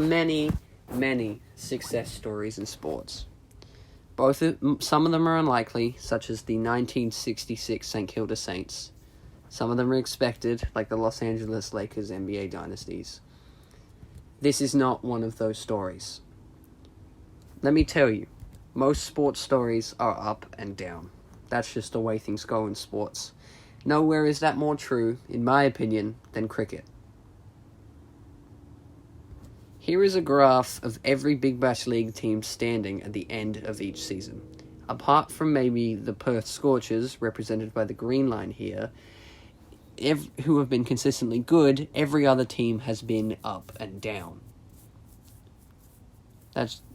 many, many success stories in sports. Some of them are unlikely, such as the 1966 St. Kilda Saints. Some of them are expected, like the Los Angeles Lakers NBA dynasties. This is not one of those stories. Let me tell you, most sports stories are up and down. That's just the way things go in sports. Nowhere is that more true, in my opinion, than cricket. Here is a graph of every Big Bash League team standing at the end of each season. Apart from maybe the Perth Scorchers, represented by the green line here, who have been consistently good, every other team has been up and down.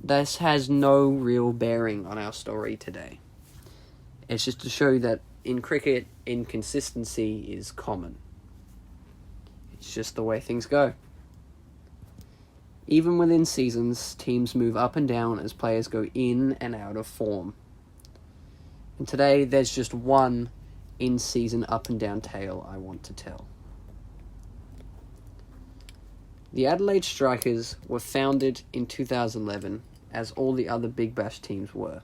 This has no real bearing on our story today. It's just to show that in cricket, inconsistency is common. It's just the way things go. Even within seasons, teams move up and down as players go in and out of form. And today, there's just one in-season up and down tale I want to tell. The Adelaide Strikers were founded in 2011, as all the other Big Bash teams were.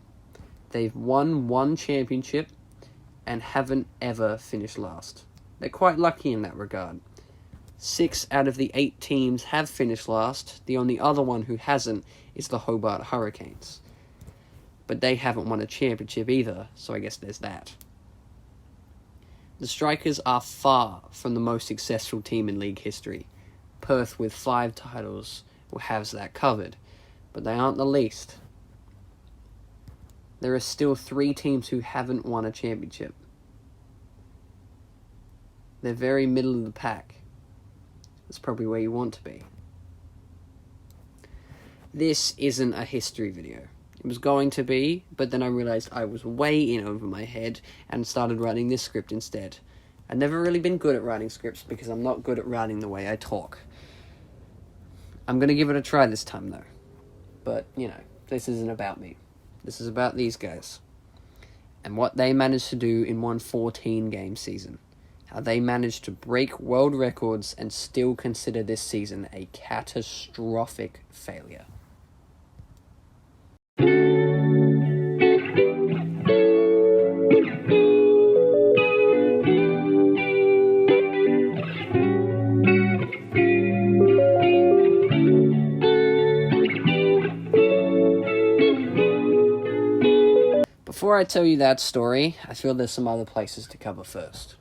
They've won one championship and haven't ever finished last. They're quite lucky in that regard. 6 out of the 8 teams have finished last. The only other one who hasn't is the Hobart Hurricanes. But they haven't won a championship either, so I guess there's that. The Strikers are far from the most successful team in league history. Perth, with 5 titles, has that covered, but they aren't the least. There are still 3 teams who haven't won a championship. They're very middle of the pack. That's probably where you want to be. This isn't a history video. It was going to be, but then I realized I was way in over my head and started writing this script instead. I've never really been good at writing scripts because I'm not good at writing the way I talk. I'm going to give it a try this time though. But, this isn't about me. This is about these guys. And what they managed to do in one 14-game season. How they managed to break world records and still consider this season a catastrophic failure. Before I tell you that story, I feel there's some other places to cover first.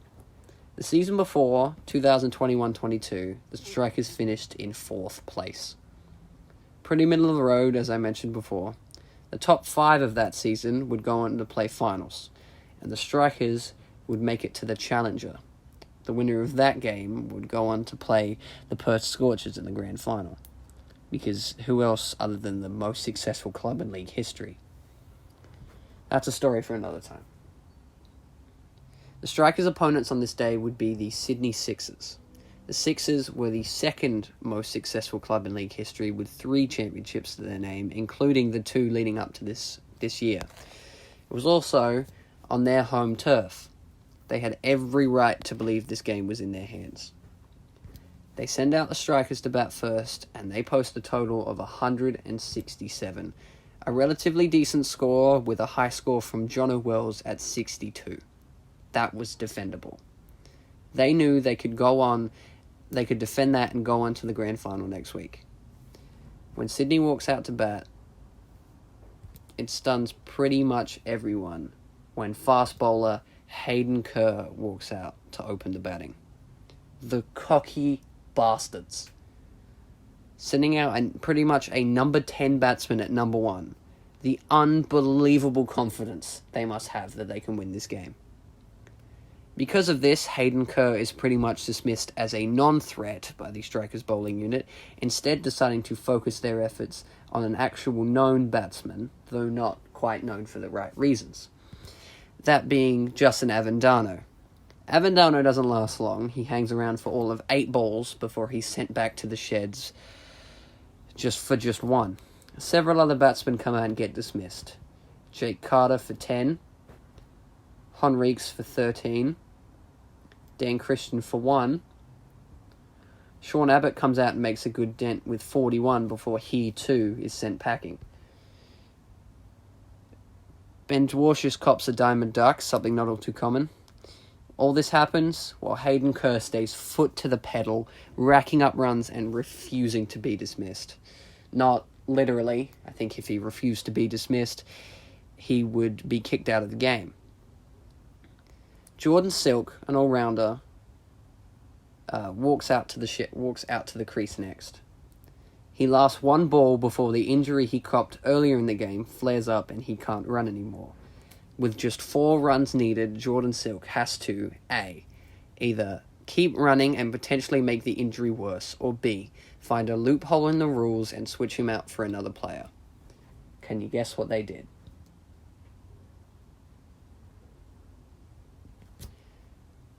The season before, 2021-22, the Strikers finished in 4th place. Pretty middle of the road, as I mentioned before. The top 5 of that season would go on to play finals, and the Strikers would make it to the Challenger. The winner of that game would go on to play the Perth Scorchers in the grand final. Because who else other than the most successful club in league history? That's a story for another time. The Strikers' opponents on this day would be the Sydney Sixers. The Sixers were the second most successful club in league history with 3 championships to their name, including the 2 leading up to this year. It was also on their home turf. They had every right to believe this game was in their hands. They send out the Strikers to bat first, and they post a total of 167. A relatively decent score with a high score from Jono Wells at 62. That was defendable. They knew they could defend that and go on to the grand final next week. When Sydney walks out to bat, it stuns pretty much everyone when fast bowler Hayden Kerr walks out to open the batting. The cocky bastards. Sending out pretty much a number 10 batsman at number 1. The unbelievable confidence they must have that they can win this game. Because of this, Hayden Kerr is pretty much dismissed as a non-threat by the Strikers bowling unit, instead deciding to focus their efforts on an actual known batsman, though not quite known for the right reasons. That being Justin Avendano. Avendano doesn't last long. He hangs around for all of 8 balls before he's sent back to the sheds for just 1. Several other batsmen come out and get dismissed. Jake Carter for 10, Henriques for 13, Dan Christian for 1, Sean Abbott comes out and makes a good dent with 41 before he, too, is sent packing. Ben Dwarshuis cops a diamond duck, something not all too common. All this happens while Hayden Kerr stays foot to the pedal, racking up runs and refusing to be dismissed. Not literally. I think if he refused to be dismissed, he would be kicked out of the game. Jordan Silk, an all-rounder, walks out to the crease next. He lasts one ball before the injury he copped earlier in the game flares up and he can't run anymore. With just 4 runs needed, Jordan Silk has to A. Either keep running and potentially make the injury worse, or B. Find a loophole in the rules and switch him out for another player. Can you guess what they did?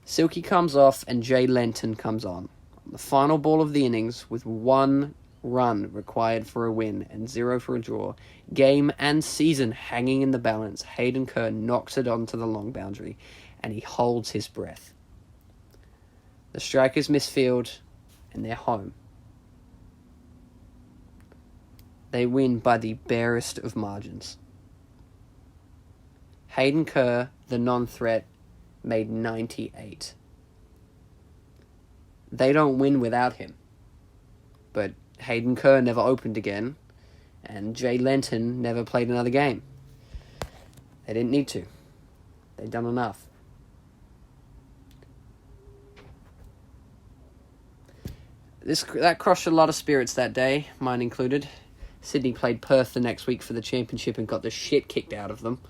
Silky comes off and Jay Lenton comes on the final ball of the innings with 1 run required for a win and 0 for a draw. Game and season hanging in the balance. Hayden Kerr knocks it onto the long boundary and he holds his breath. The Strikers miss field and they're home. They win by the barest of margins. Hayden Kerr, the non-threat, made 98. They don't win without him. But Hayden Kerr never opened again, and Jay Lenton never played another game. They didn't need to. They'd done enough. That crushed a lot of spirits that day, mine included. Sydney played Perth the next week for the championship and got the shit kicked out of them.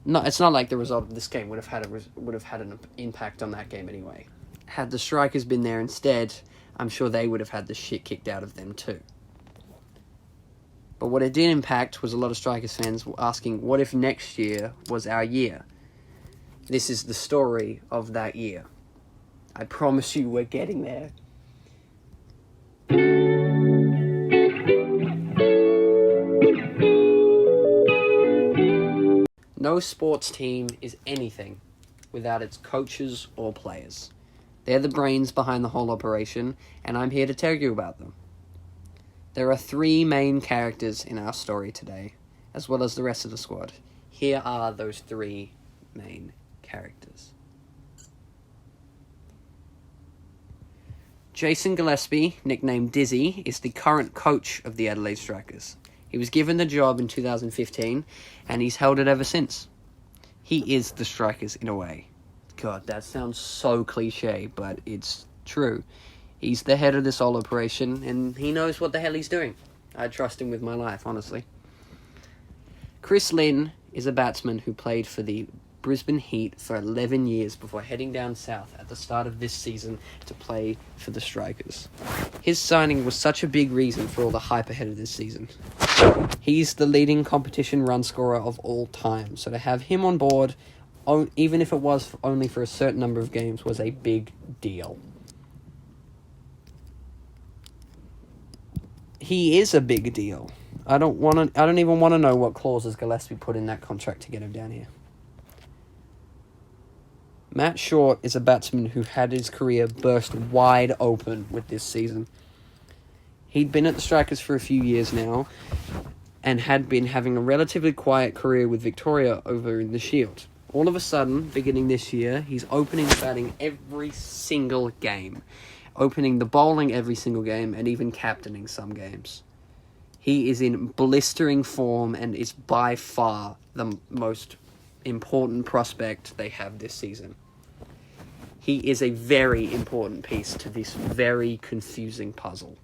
No, it's not like the result of this game would have had an impact on that game anyway. Had the Strikers been there instead, I'm sure they would have had the shit kicked out of them too. But what it did impact was a lot of Strikers fans asking, what if next year was our year? This is the story of that year. I promise you we're getting there. No sports team is anything without its coaches or players. They're the brains behind the whole operation, and I'm here to tell you about them. There are 3 main characters in our story today, as well as the rest of the squad. Here are those 3 main characters. Jason Gillespie, nicknamed Dizzy, is the current coach of the Adelaide Strikers. He was given the job in 2015, and he's held it ever since. He is the Strikers in a way. God, that sounds so cliche, but it's true. He's the head of this whole operation, and he knows what the hell he's doing. I trust him with my life, honestly. Chris Lynn is a batsman who played for the Brisbane Heat for 11 years before heading down south at the start of this season to play for the Strikers. His signing was such a big reason for all the hype ahead of this season. He's the leading competition run scorer of all time, so to have him on board, even if it was only for a certain number of games, was a big deal. He is a big deal. I don't even want to know what clauses Gillespie put in that contract to get him down here. Matt Short is a batsman who had his career burst wide open with this season. He'd been at the Strikers for a few years now and had been having a relatively quiet career with Victoria over in the Shield. All of a sudden, beginning this year, he's opening the batting every single game, opening the bowling every single game, and even captaining some games. He is in blistering form and is by far the most important prospect they have this season. He is a very important piece to this very confusing puzzle.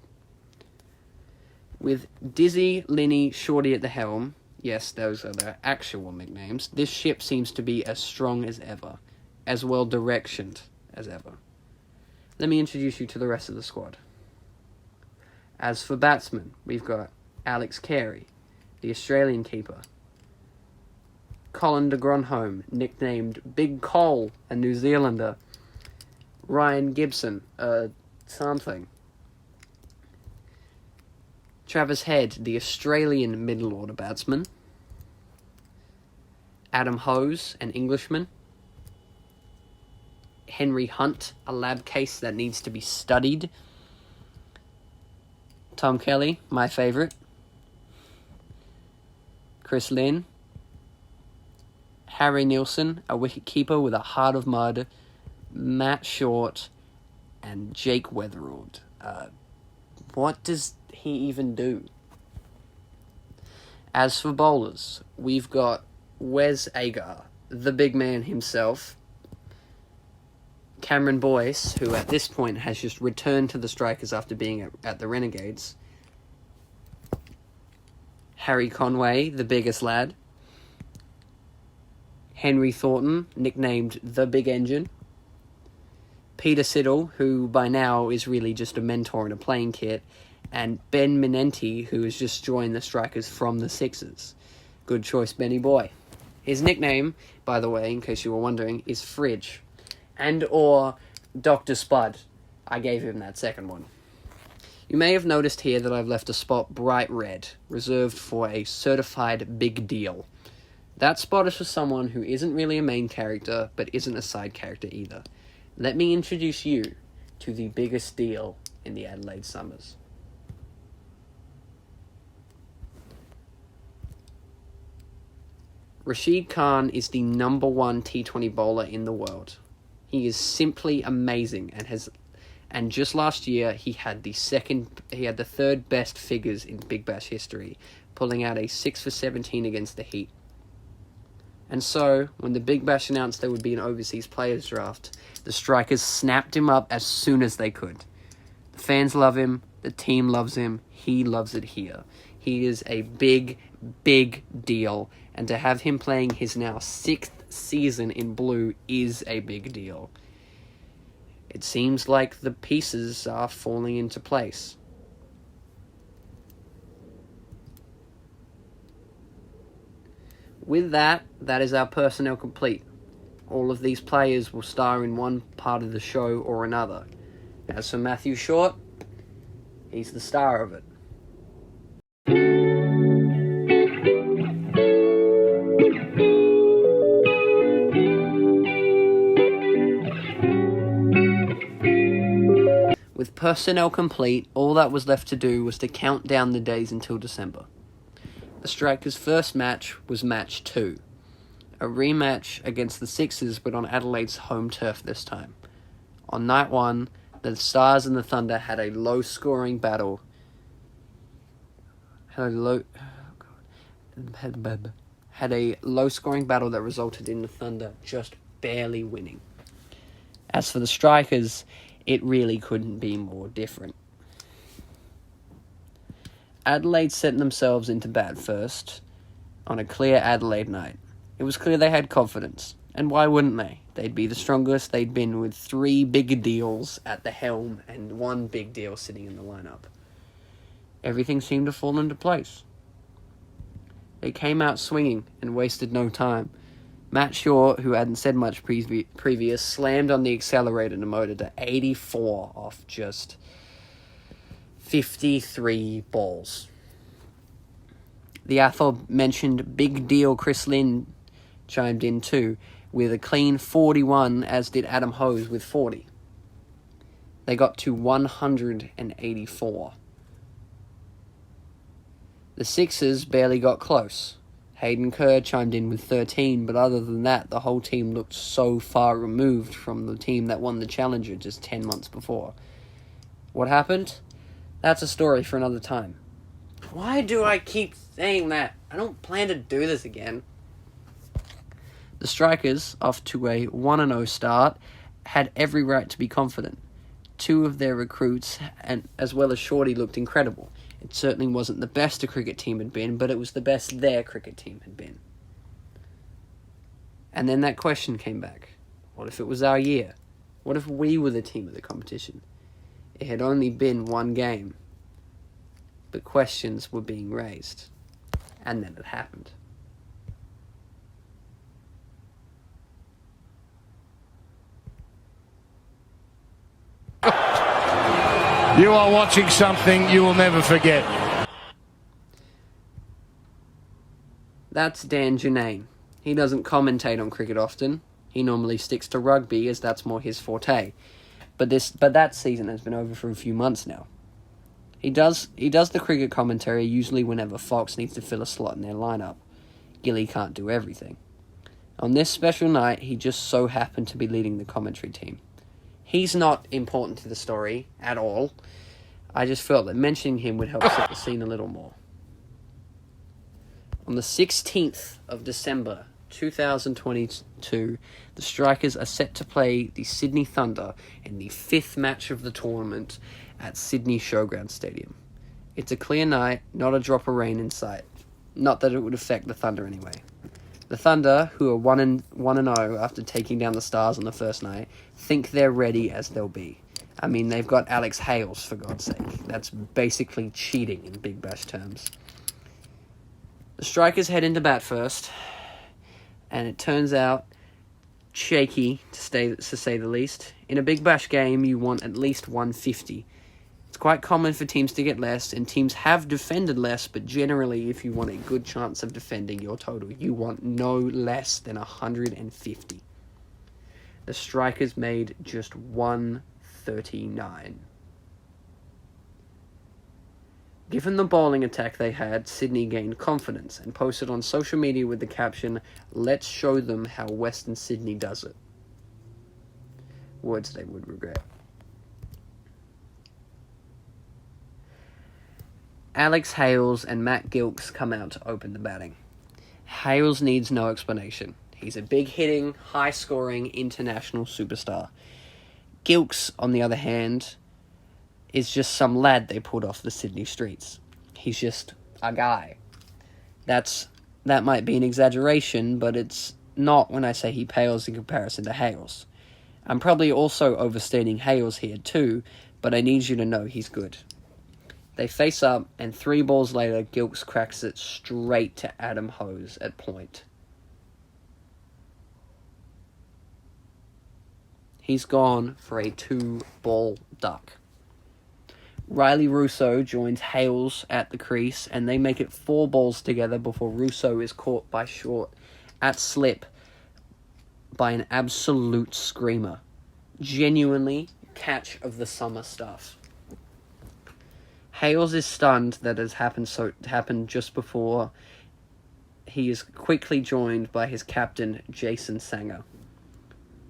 With Dizzy, Linny, Shorty at the helm, yes, those are their actual nicknames, this ship seems to be as strong as ever, as well directioned as ever. Let me introduce you to the rest of the squad. As for batsmen, we've got Alex Carey, the Australian keeper. Colin de Gronholm, nicknamed Big Cole, a New Zealander. Ryan Gibson, something. Travis Head, the Australian middle order batsman. Adam Hose, an Englishman. Henry Hunt, a lab case that needs to be studied. Tom Kelly, my favourite. Chris Lynn. Harry Nielsen, a wicket-keeper with a heart of mud. Matt Short. And Jake Weatherald. What does he even do? As for bowlers, we've got Wes Agar, the big man himself. Cameron Boyce, who at this point has just returned to the Strikers after being at the Renegades. Harry Conway, the biggest lad. Henry Thornton, nicknamed the Big Engine. Peter Siddle, who by now is really just a mentor in a playing kit. And Ben Menenti, who has just joined the Strikers from the Sixers. Good choice, Benny boy. His nickname, by the way, in case you were wondering, is Fridge. And or Dr. Spud. I gave him that second one. You may have noticed here that I've left a spot bright red, reserved for a certified big deal. That spot is for someone who isn't really a main character, but isn't a side character either. Let me introduce you to the biggest deal in the Adelaide Summers. Rashid Khan is the number one T20 bowler in the world. He is simply amazing and just last year he had the third best figures in Big Bash history, pulling out a 6 for 17 against the Heat. And so, when the Big Bash announced there would be an overseas players draft, the Strikers snapped him up as soon as they could. The fans love him, the team loves him, he loves it here. He is a big, big deal, and to have him playing his now 6th season in blue is a big deal. It seems like the pieces are falling into place. With that is our personnel complete. All of these players will star in one part of the show or another. As for Matthew Short, he's the star of it. With personnel complete, all that was left to do was to count down the days until December. The Strikers' first match was match 2. A rematch against the Sixers, but on Adelaide's home turf this time. On night 1, the Stars and the Thunder had a low-scoring battle. Had a low-scoring battle that resulted in the Thunder just barely winning. As for the Strikers, it really couldn't be more different. Adelaide sent themselves into bat first on a clear Adelaide night. It was clear they had confidence, and why wouldn't they? They'd be the strongest they'd been with 3 big deals at the helm and 1 big deal sitting in the lineup. Everything seemed to fall into place. They came out swinging and wasted no time. Matt Short, who hadn't said much previous, slammed on the accelerator and motor to 84 off just 53 balls. The aforementioned big deal Chris Lynn chimed in too, with a clean 41, as did Adam Hose with 40. They got to 184. The Sixers barely got close. Hayden Kerr chimed in with 13, but other than that, the whole team looked so far removed from the team that won the Challenger just 10 months before. What happened? That's a story for another time. Why do I keep saying that? I don't plan to do this again. The Strikers, off to a 1-0 start, had every right to be confident. 2 of their recruits, and as well as Shorty, looked incredible. It certainly wasn't the best a cricket team had been, but it was the best their cricket team had been. And then that question came back. What if it was our year? What if we were the team of the competition? It had only been 1 game, but questions were being raised. And then it happened. You are watching something you will never forget. That's Dan Janane. He doesn't commentate on cricket often. He normally sticks to rugby, as that's more his forte. But that season has been over for a few months now. He does the cricket commentary usually whenever Fox needs to fill a slot in their lineup. Gilly can't do everything. On this special night, he just so happened to be leading the commentary team. He's not important to the story at all. I just felt that mentioning him would help set the scene a little more. On the 16th of December 2022, the Strikers are set to play the Sydney Thunder in the 5th match of the tournament at Sydney Showground Stadium. It's a clear night, not a drop of rain in sight. Not that it would affect the Thunder anyway. The Thunder, who are 1-0 after taking down the Stars on the first night, think they're ready as they'll be. I mean, they've got Alex Hales, for God's sake. That's basically cheating in Big Bash terms. The Strikers head into bat first, and it turns out shaky, to say the least. In a Big Bash game, you want at least 150. It's quite common for teams to get less, and teams have defended less, but generally, if you want a good chance of defending your total, you want no less than 150. The Strikers made just 139. Given the bowling attack they had, Sydney gained confidence and posted on social media with the caption, "Let's show them how Western Sydney does it." Words they would regret. Alex Hales and Matt Gilkes come out to open the batting. Hales needs no explanation. He's a big-hitting, high-scoring international superstar. Gilkes, on the other hand, is just some lad they pulled off the Sydney streets. He's just a guy. That might be an exaggeration, but it's not when I say he pales in comparison to Hales. I'm probably also overstating Hales here too, but I need you to know he's good. They face up, and 3 balls later, Gilkes cracks it straight to Adam Hose at point. He's gone for a 2-ball duck. Riley Russo joins Hales at the crease, and they make it 4 balls together before Russo is caught by short at slip by an absolute screamer. Genuinely catch of the summer stuff. Hales is stunned that it has happened just before he is quickly joined by his captain, Jason Sanger.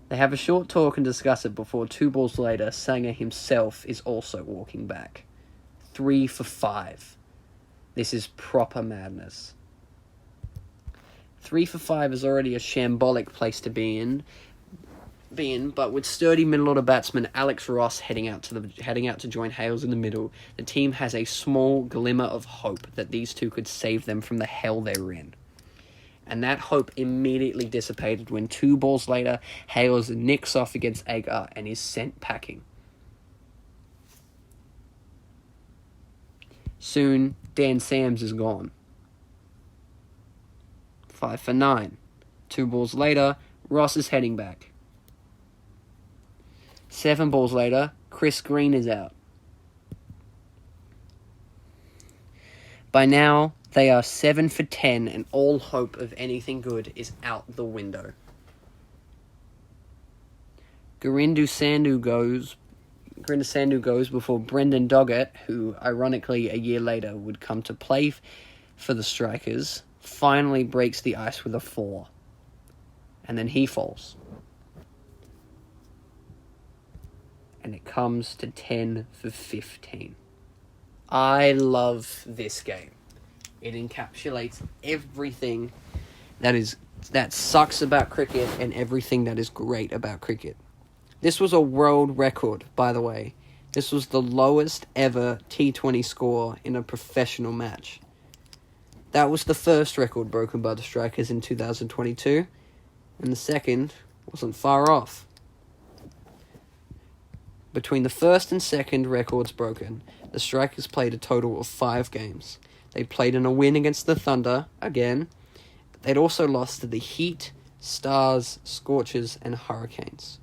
They have a short talk and discuss it before 2 balls later, Sanger himself is also walking back. 3 for 5. This is proper madness. 3 for 5 is already a shambolic place to be in, but with sturdy middle-order batsman Alex Ross heading out to join Hales in the middle, the team has a small glimmer of hope that these two could save them from the hell they're in. And that hope immediately dissipated when 2 balls later, Hales nicks off against Agar and is sent packing. Soon, Dan Sams is gone. 5 for 9. 2 balls later, Ross is heading back. 7 balls later, Chris Green is out. By now, they are 7 for 10, and all hope of anything good is out the window. Gurinder Sandhu goes before Brendan Doggett, who, ironically, a year later would come to play for the Strikers, finally breaks the ice with a 4. And then he falls. And it comes to 10 for 15. I love this game. It encapsulates everything that sucks about cricket and everything that is great about cricket. This was a world record, by the way. This was the lowest ever T20 score in a professional match. That was the first record broken by the Strikers in 2022, and the second wasn't far off. Between the first and second records broken, the Strikers played a total of 5 games. They played in a win against the Thunder, again. They'd also lost to the Heat, Stars, Scorchers, and Hurricanes,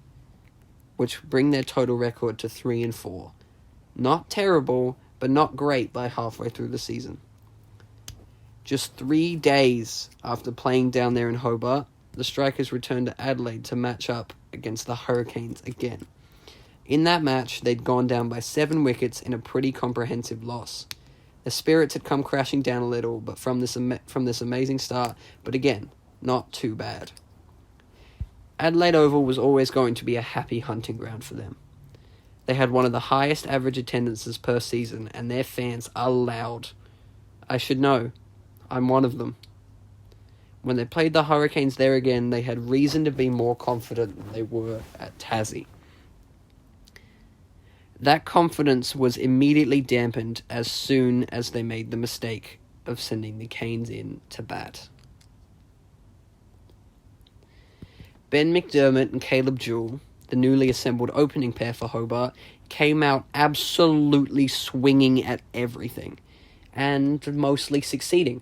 which bring their total record to 3 and 4. Not terrible, but not great by halfway through the season. Just 3 days after playing down there in Hobart, the Strikers returned to Adelaide to match up against the Hurricanes again. In that match, they'd gone down by 7 wickets in a pretty comprehensive loss. The spirits had come crashing down a little, but from this amazing start, but again, not too bad. Adelaide Oval was always going to be a happy hunting ground for them. They had one of the highest average attendances per season, and their fans are loud. I should know. I'm one of them. When they played the Hurricanes there again, they had reason to be more confident than they were at Tassie. That confidence was immediately dampened as soon as they made the mistake of sending the Canes in to bat. Ben McDermott and Caleb Jewell, the newly assembled opening pair for Hobart, came out absolutely swinging at everything, and mostly succeeding.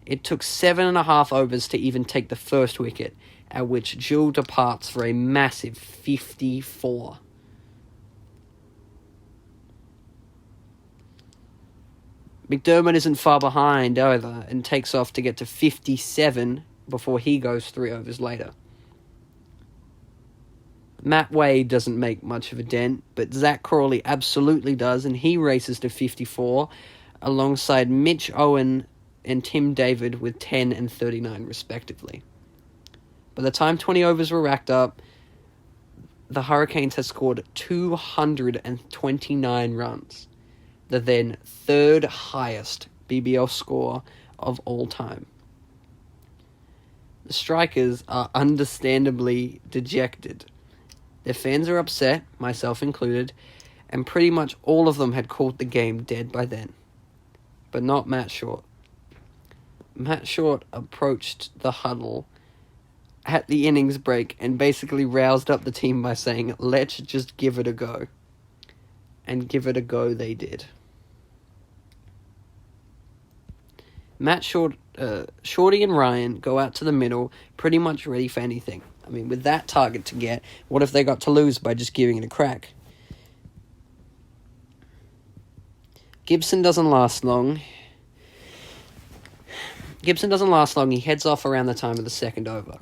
It took 7.5 overs to even take the first wicket, at which Jewell departs for a massive 54. McDermott isn't far behind either, and takes off to get to 57 before he goes 3 overs later. Matt Wade doesn't make much of a dent, but Zach Crawley absolutely does, and he races to 54, alongside Mitch Owen and Tim David with 10 and 39 respectively. By the time 20 overs were racked up, the Hurricanes had scored 229 runs, the then third highest BBL score of all time. The Strikers are understandably dejected. Their fans are upset, myself included, and pretty much all of them had called the game dead by then. But not Matt Short. Matt Short approached the huddle at the innings break and basically roused up the team by saying, "Let's just give it a go." And give it a go they did. Shorty and Ryan go out to the middle pretty much ready for anything. I mean, with that target to get, what if they got to lose by just giving it a crack? Gibson doesn't last long. He heads off around the time of the second over.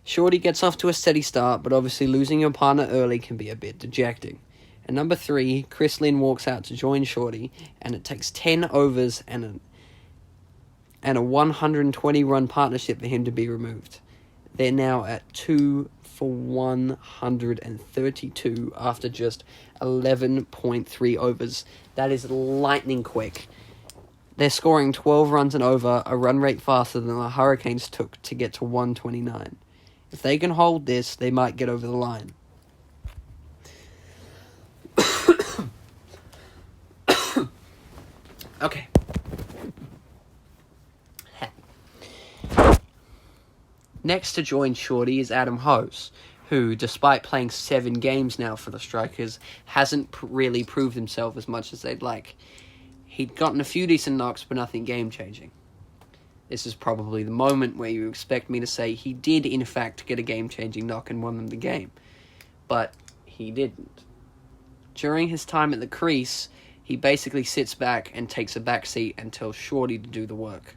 Shorty gets off to a steady start, but obviously losing your partner early can be a bit dejecting. At number 3, Chris Lynn walks out to join Shorty, and it takes 10 overs and a 120-run partnership for him to be removed. They're now at 2 for 132 after just 11.3 overs. That is lightning quick. They're scoring 12 runs and over, a run rate faster than the Hurricanes took to get to 129. If they can hold this, they might get over the line. Okay. Next to join Shorty is Adam Hose, who, despite playing 7 games now for the Strikers, hasn't really proved himself as much as they'd like. He'd gotten a few decent knocks, but nothing game-changing. This is probably the moment where you expect me to say he did, in fact, get a game-changing knock and won them the game. But he didn't. During his time at the crease, he basically sits back and takes a back seat and tells Shorty to do the work.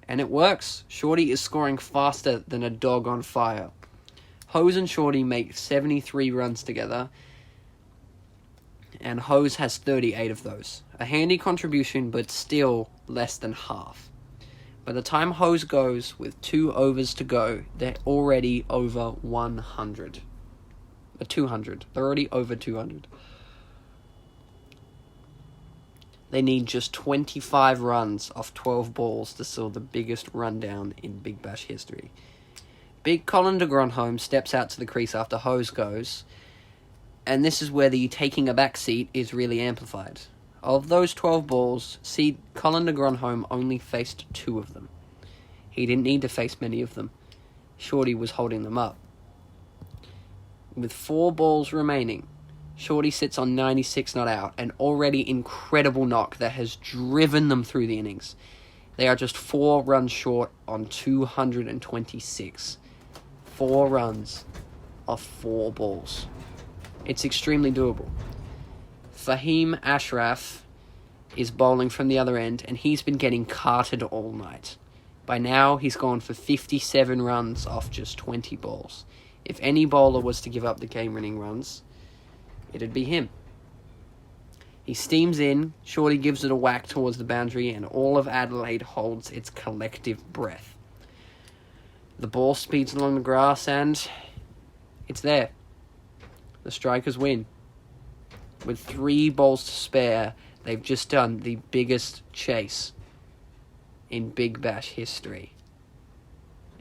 And it works. Shorty is scoring faster than a dog on fire. Hose and Shorty make 73 runs together, and Hose has 38 of those. A handy contribution, but still less than half. By the time Hose goes with 2 overs to go, they're already over 100. 200. They're already over 200. They need just 25 runs off 12 balls to seal the biggest rundown in Big Bash history. Big Colin de Grandhomme steps out to the crease after Hose goes, and this is where the taking a back seat is really amplified. Of those 12 balls, Colin de Grandhomme only faced 2 of them. He didn't need to face many of them. Shorty was holding them up. With 4 balls remaining, Shorty sits on 96 not out, an already incredible knock that has driven them through the innings. They are just 4 runs short on 226. 4 runs off 4 balls. It's extremely doable. Fahim Ashraf is bowling from the other end, and he's been getting carted all night. By now, he's gone for 57 runs off just 20 balls. If any bowler was to give up the game-winning runs, it'd be him. He steams in, Shorty gives it a whack towards the boundary, and all of Adelaide holds its collective breath. The ball speeds along the grass, and it's there. The Strikers win. With 3 balls to spare, they've just done the biggest chase in Big Bash history.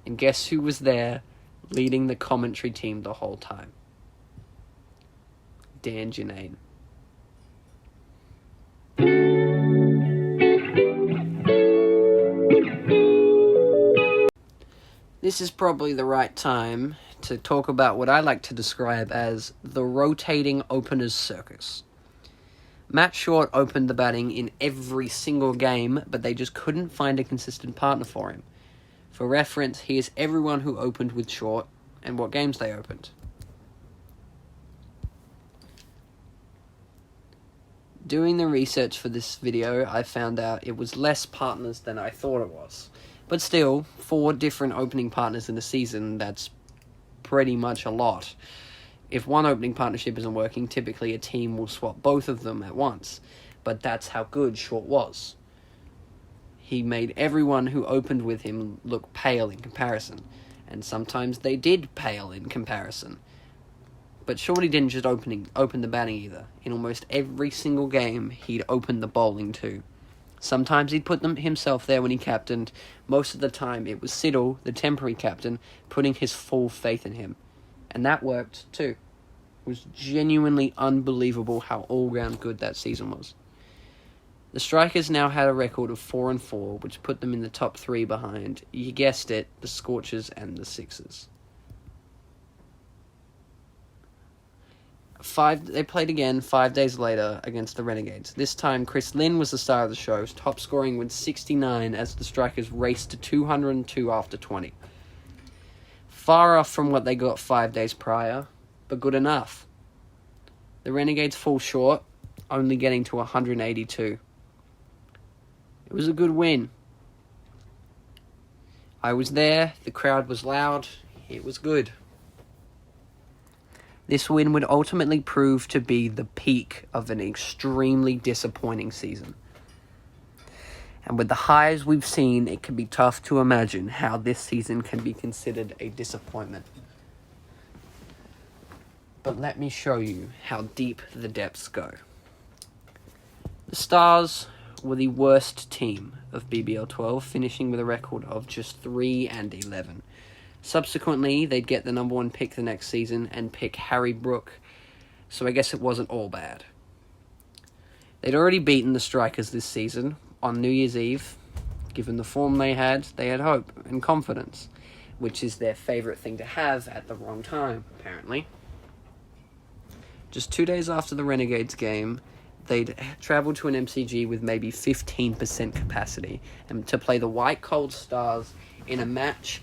And guess who was there leading the commentary team the whole time? Dan Janane. This is probably the right time to talk about what I like to describe as the rotating openers circus. Matt Short opened the batting in every single game, but they just couldn't find a consistent partner for him. For reference, here's everyone who opened with Short and what games they opened. Doing the research for this video, I found out it was less partners than I thought it was. But still, 4 different opening partners in a season, that's pretty much a lot. If one opening partnership isn't working, typically a team will swap both of them at once. But that's how good Short was. He made everyone who opened with him look pale in comparison. And sometimes they did pale in comparison. But Shorty didn't just open the batting either. In almost every single game, he'd open the bowling too. Sometimes he'd put himself there when he captained. Most of the time, it was Siddle, the temporary captain, putting his full faith in him. And that worked too. It was genuinely unbelievable how all-round good that season was. The Strikers now had a record of 4-4, which put them in the top 3 behind, you guessed it, the Scorchers and the Sixers. They played again 5 days later against the Renegades. This time, Chris Lynn was the star of the show, top scoring with 69 as the Strikers raced to 202 after 20. Far off from what they got 5 days prior, but good enough. The Renegades fall short, only getting to 182. It was a good win. I was there, the crowd was loud, it was good. This win would ultimately prove to be the peak of an extremely disappointing season. And with the highs we've seen, it can be tough to imagine how this season can be considered a disappointment. But let me show you how deep the depths go. The Stars were the worst team of BBL 12, finishing with a record of just 3-11. Subsequently, they'd get the number 1 pick the next season and pick Harry Brook, so I guess it wasn't all bad. They'd already beaten the Strikers this season on New Year's Eve. Given the form they had hope and confidence, which is their favourite thing to have at the wrong time, apparently. Just 2 days after the Renegades game, they'd travelled to an MCG with maybe 15% capacity and to play the White Cold Stars in a match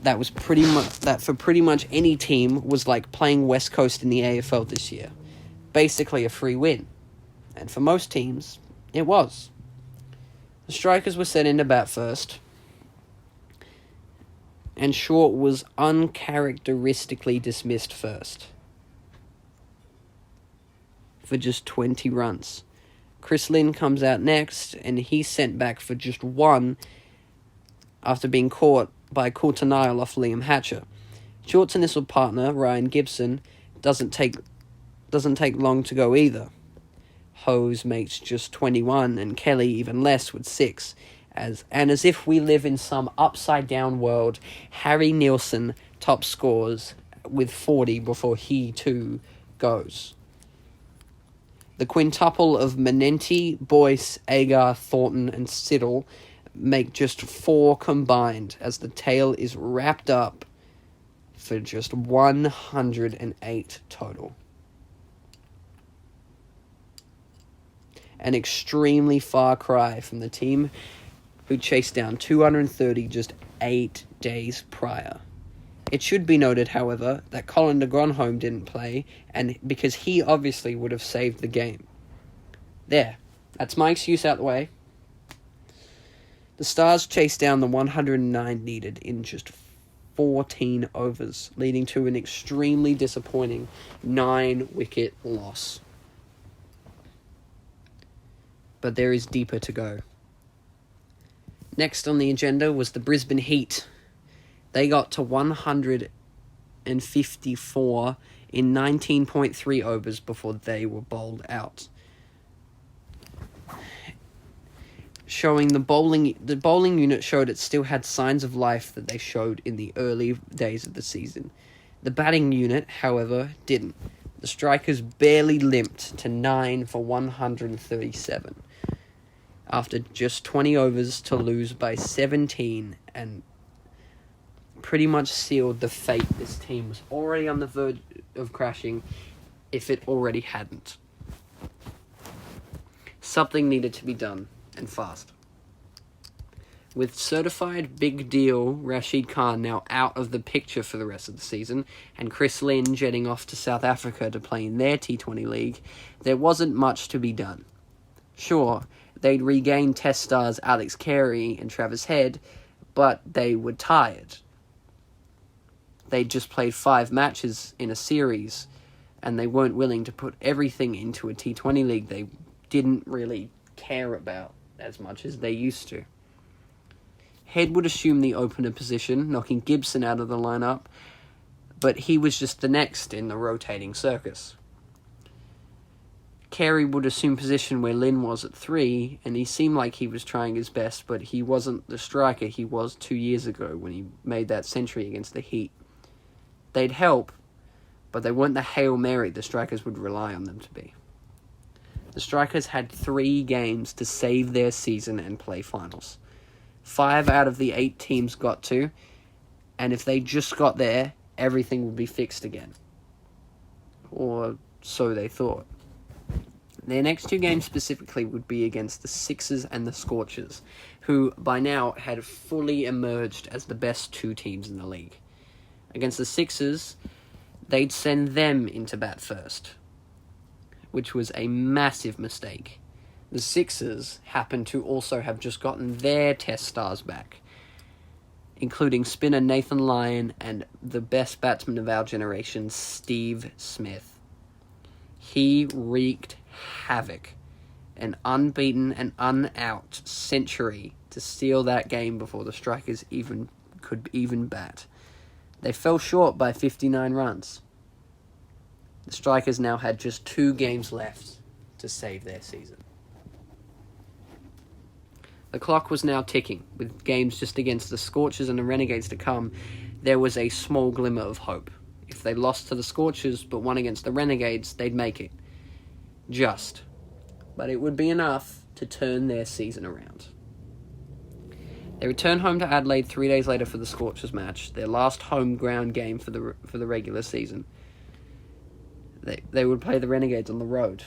that was for pretty much any team was like playing West Coast in the AFL this year. Basically a free win. And for most teams, it was. The Strikers were sent in to bat first, and Short was uncharacteristically dismissed first for just 20 runs. Chris Lynn comes out next, and he's sent back for just 1 after being caught by Coulter-Nile off Liam Hatcher. Short's initial partner, Ryan Gibson, doesn't take long to go either. Hose makes just 21, and Kelly even less with 6. As if we live in some upside-down world, Harry Nielsen top scores with 40 before he too goes. The quintuple of Menenti, Boyce, Agar, Thornton, and Siddle make just 4 combined as the tail is wrapped up for just 108 total. An extremely far cry from the team who chased down 230 just 8 days prior. It should be noted, however, that Colin de Gronholm didn't play, and because he obviously would have saved the game. There, that's my excuse out the way. The Stars chased down the 109 needed in just 14 overs, leading to an extremely disappointing 9-wicket loss. But there is deeper to go. Next on the agenda was the Brisbane Heat. They got to 154 in 19.3 overs before they were bowled out. The bowling unit showed it still had signs of life that they showed in the early days of the season. The batting unit, however, didn't. The Strikers barely limped to 9 for 137 after just 20 overs to lose by 17, and pretty much sealed the fate this team was already on the verge of crashing if it already hadn't. Something needed to be done, and fast. With certified big deal Rashid Khan now out of the picture for the rest of the season, and Chris Lynn jetting off to South Africa to play in their T20 league, there wasn't much to be done. Sure, they'd regained Test stars Alex Carey and Travis Head, but they were tired. They'd just played 5 matches in a series, and they weren't willing to put everything into a T20 league they didn't really care about as much as they used to. Head would assume the opener position, knocking Gibson out of the lineup, but he was just the next in the rotating circus. Carey would assume position where Lynn was at 3, and he seemed like he was trying his best, but he wasn't the striker he was 2 years ago when he made that century against the Heat. They'd help, but they weren't the Hail Mary the Strikers would rely on them to be. The Strikers had 3 games to save their season and play finals. 5 out of the 8 teams got to, and if they just got there, everything would be fixed again. Or so they thought. Their next 2 games specifically would be against the Sixers and the Scorchers, who by now had fully emerged as the best 2 teams in the league. Against the Sixers, they'd send them into bat first, which was a massive mistake. The Sixers happened to also have just gotten their Test stars back, including spinner Nathan Lyon and the best batsman of our generation, Steve Smith. He wreaked havoc, an unbeaten and unout century to steal that game before the Strikers could bat. They fell short by 59 runs. The Strikers now had just 2 games left to save their season. The clock was now ticking, with games just against the Scorchers and the Renegades to come. There was a small glimmer of hope. If they lost to the Scorchers but won against the Renegades, they'd make it. Just. But it would be enough to turn their season around. They returned home to Adelaide 3 days later for the Scorchers match, their last home ground game for the regular season. They would play the Renegades on the road.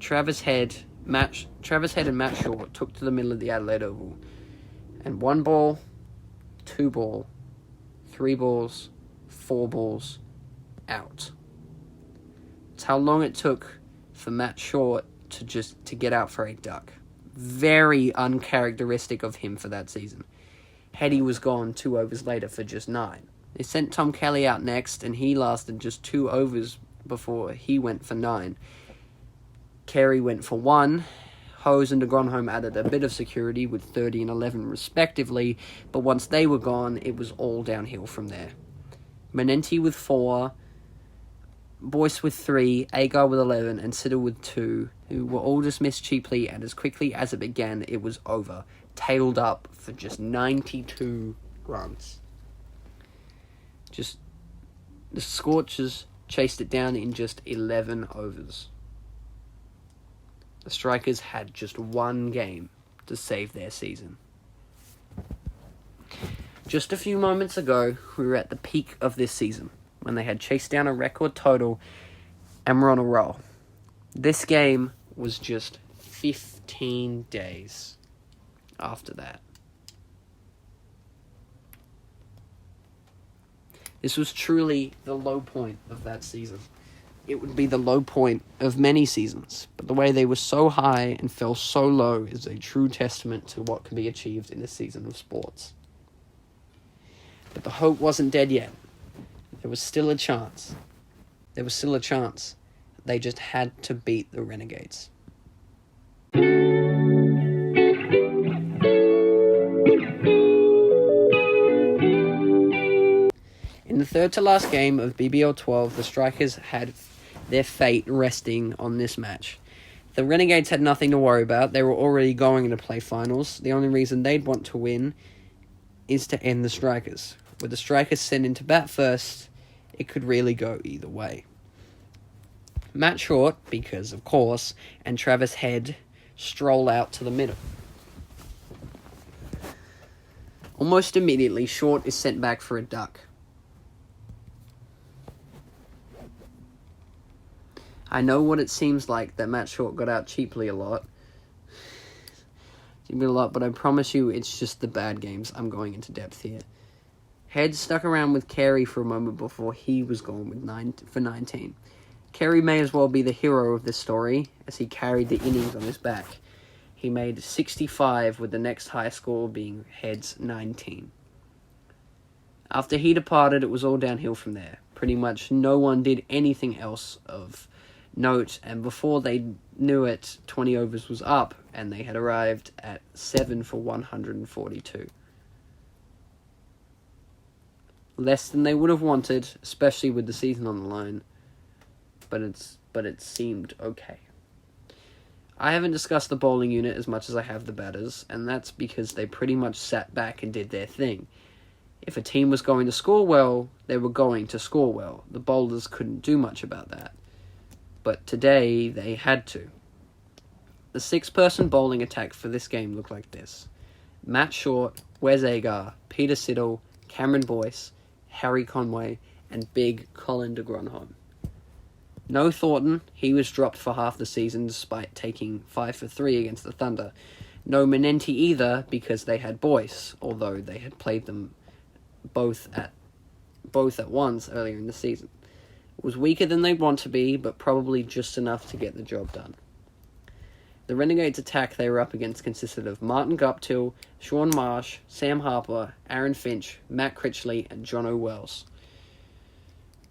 Travis Head and Matt Short took to the middle of the Adelaide Oval, and 1 ball, 2 ball, 3 balls, 4 balls, out. It's how long it took for Matt Short to get out for a duck. Very uncharacteristic of him for that season. Heady was gone 2 overs later for just 9. They sent Tom Kelly out next, and he lasted just 2 overs before he went for 9. Carey went for 1. Hose and de Gronholm added a bit of security with 30 and 11 respectively, but once they were gone, it was all downhill from there. Menenti with 4, Boyce with 3, Agar with 11, and Siddle with 2, who were all dismissed cheaply, and as quickly as it began, it was over, tailed up for just 92 runs. The Scorchers chased it down in just 11 overs. The Strikers had just 1 game to save their season. Just a few moments ago, we were at the peak of this season, when they had chased down a record total and were on a roll. This game was just 15 days after that. This was truly the low point of that season. It would be the low point of many seasons, but the way they were so high and fell so low is a true testament to what can be achieved in a season of sports. But the hope wasn't dead yet. There was still a chance. There was still a chance. They just had to beat the Renegades. In the third to last game of BBL 12, the Strikers had their fate resting on this match. The Renegades had nothing to worry about. They were already going to play finals. The only reason they'd want to win is to end the Strikers. With the Strikers sent into bat first, it could really go either way. Matt Short, because of course, and Travis Head stroll out to the middle. Almost immediately, Short is sent back for a duck. I know what it seems like that Matt Short got out cheaply a lot. But I promise you it's just the bad games. I'm going into depth here. Head stuck around with Carey for a moment before he was gone for 19. Carey may as well be the hero of this story, as he carried the innings on his back. He made 65, with the next highest score being Head's 19. After he departed, it was all downhill from there. Pretty much no one did anything else of note, and before they knew it, 20 overs was up, and they had arrived at 7 for 142. Less than they would have wanted, especially with the season on the line, but it seemed okay. I haven't discussed the bowling unit as much as I have the batters, and that's because they pretty much sat back and did their thing. If a team was going to score well, they were going to score well. The bowlers couldn't do much about that. But today, they had to. The 6-person bowling attack for this game looked like this. Matt Short, Wes Agar, Peter Siddle, Cameron Boyce, Harry Conway, and big Colin de Gronholm. No Thornton, he was dropped for half the season despite taking 5 for 3 against the Thunder. No Menenti either, because they had Boyce, although they had played them both at once earlier in the season. It was weaker than they'd want to be, but probably just enough to get the job done. The Renegades' attack they were up against consisted of Martin Guptill, Sean Marsh, Sam Harper, Aaron Finch, Matt Critchley, and Jono Wells.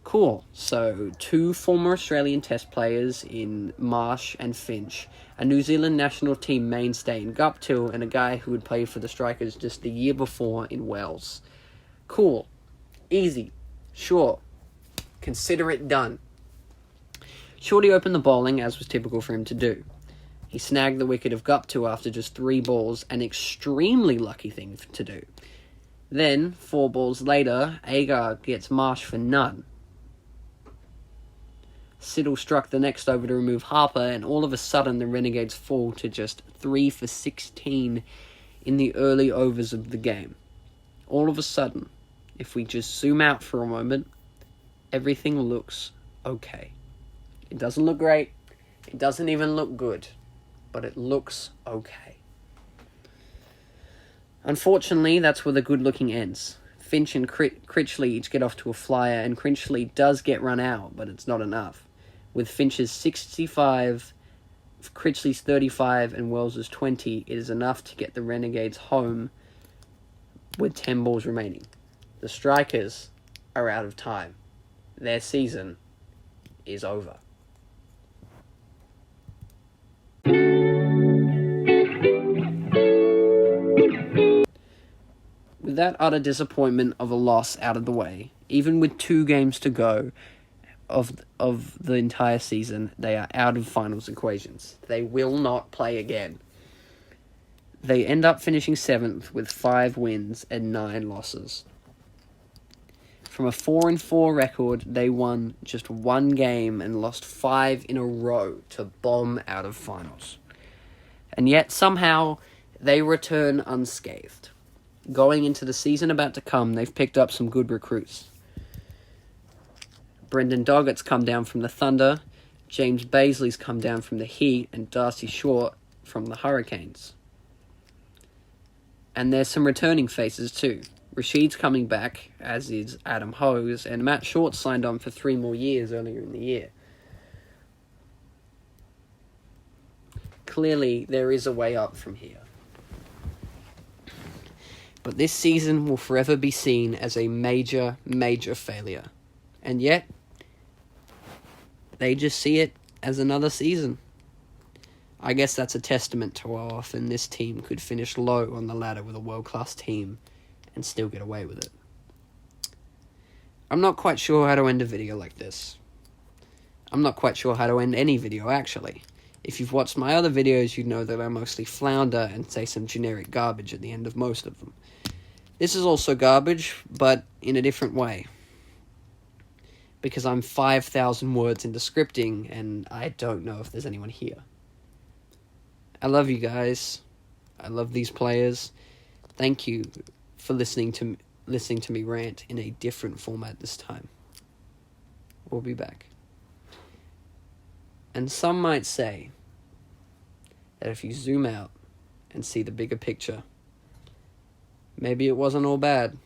Cool. So, 2 former Australian Test players in Marsh and Finch, a New Zealand national team mainstay in Guptill, and a guy who had played for the Strikers just the year before in Wells. Cool. Easy. Sure. Consider it done. Shorty opened the bowling, as was typical for him to do. He snagged the wicket of Guptill after just 3 balls, an extremely lucky thing to do. Then, 4 balls later, Agar gets Marsh for none. Siddle struck the next over to remove Harper, and all of a sudden the Renegades fall to just 3 for 16 in the early overs of the game. All of a sudden, if we just zoom out for a moment, everything looks okay. It doesn't look great. It doesn't even look good. But it looks okay. Unfortunately, that's where the good looking ends. Finch and Critchley each get off to a flyer, and Critchley does get run out, but it's not enough. With Finch's 65, Critchley's 35, and Wells's 20, it is enough to get the Renegades home with 10 balls remaining. The Strikers are out of time. Their season is over. With that utter disappointment of a loss out of the way, even with 2 games to go of the entire season, they are out of finals equations. They will not play again. They end up finishing 7th with 5 wins and 9 losses. From a 4-4 record, they won just 1 game and lost 5 in a row to bomb out of finals. And yet, somehow, they return unscathed. Going into the season about to come, they've picked up some good recruits. Brendan Doggett's come down from the Thunder, James Baisley's come down from the Heat, and Darcy Short from the Hurricanes. And there's some returning faces too. Rashid's coming back, as is Adam Hose, and Matt Short signed on for 3 more years earlier in the year. Clearly, there is a way up from here. But this season will forever be seen as a major, major failure. And yet, they just see it as another season. I guess that's a testament to how often this team could finish low on the ladder with a world-class team and still get away with it. I'm not quite sure how to end a video like this. I'm not quite sure how to end any video, actually. If you've watched my other videos, you know that I mostly flounder and say some generic garbage at the end of most of them. This is also garbage, but in a different way. Because I'm 5,000 words into scripting, and I don't know if there's anyone here. I love you guys. I love these players. Thank you for listening to me rant in a different format this time. We'll be back. And some might say that if you zoom out and see the bigger picture, maybe it wasn't all bad.